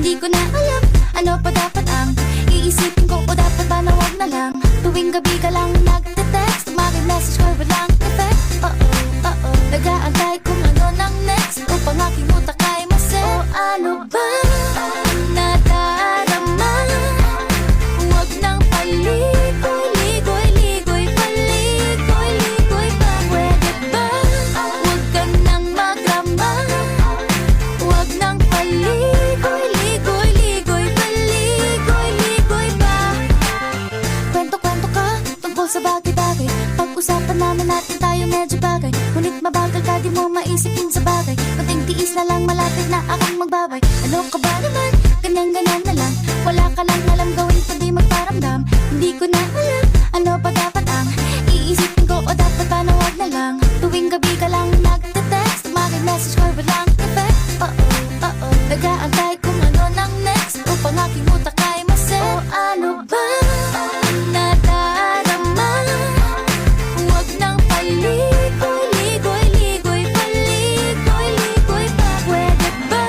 Hindi ko na alam, ano pa dapat ang iisipin ko, o dapat ba na wag na lang? Tuwing gabi ka lang nagte-text, maki-message ko walang effect. Nag-aantay kung ano nang next, upang aking utak ay masip. O ano ba nadarama? Huwag nang paligoy-ligoy-ligoy, paligoy-ligoy pa. Pwede ba? Huwag ka nang magrama. Huwag nang paligoy-ligoy-ligoy, paligoy-ligoy pa. Kwento-kwento ka tungkol sa bagay-bagay. Pag-usapan namin natin tayo medyo bagay. Ngunit mabagal ka, di mo maisipin sa bagay. Kunting tiis na lang, malapit na akong magbabay. Ano ka ba naman? Ganyan-ganyan na lang. Wala ka lang alam gawin kundi magparamdam. Hindi ko na alam, ano pa dapat ang iisipin ko, o dapat ba na wag na lang? Tuwing gabi ka lang nagte-text, maki-message ko walang effect. Nag-aantay kung ano nang next, upang aking utak ay masip. O ano ba nadarama? Huwag nang paligoy-ligoy-ligoy, paligoy-ligoy pa. Pwede ba?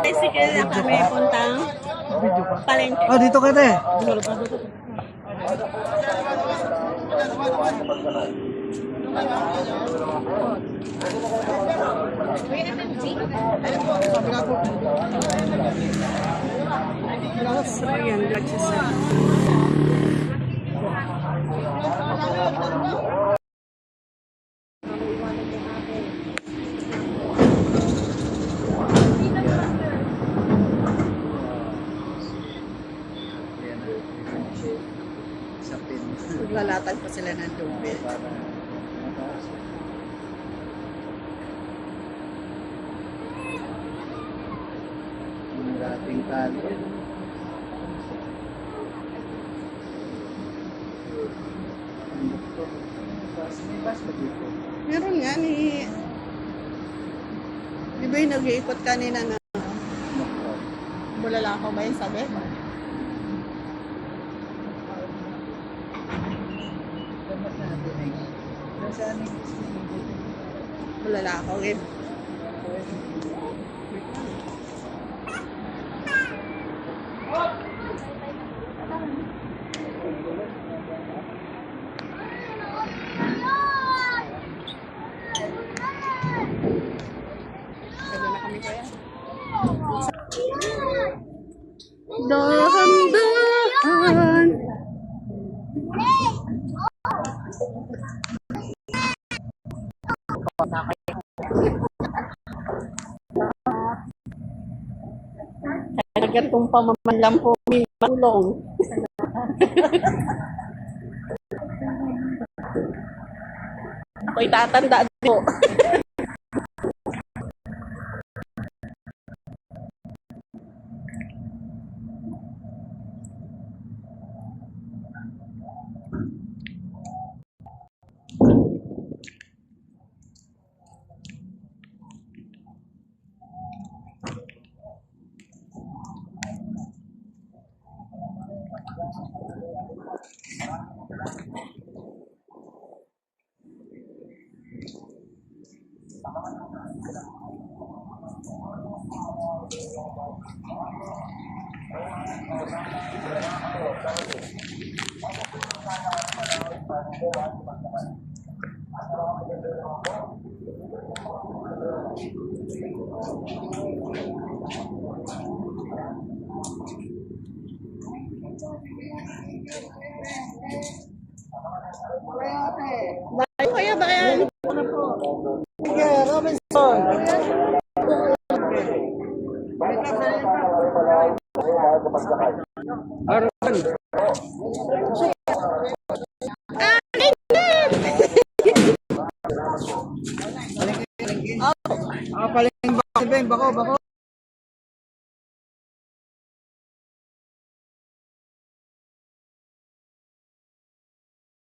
Tricycle na kami puntang palengke. Oh, dito ka te. So, yan, nagsasabi. Naglalatag pa sila ng tubig. Yung dating tali. May bus ba dito? Meron nga ni... Di ba yung nag-iikot kanina na Bulalakaw ba yung sabi? Bulalakaw eh. Pwede na kami kaya? Dahan-dahan. Talaga itong pamamanlang po may matulong. Ako'y tatandaan po. Bayo kaya ba kaya? Sige, Robinson. Arman. Paling bako, bako.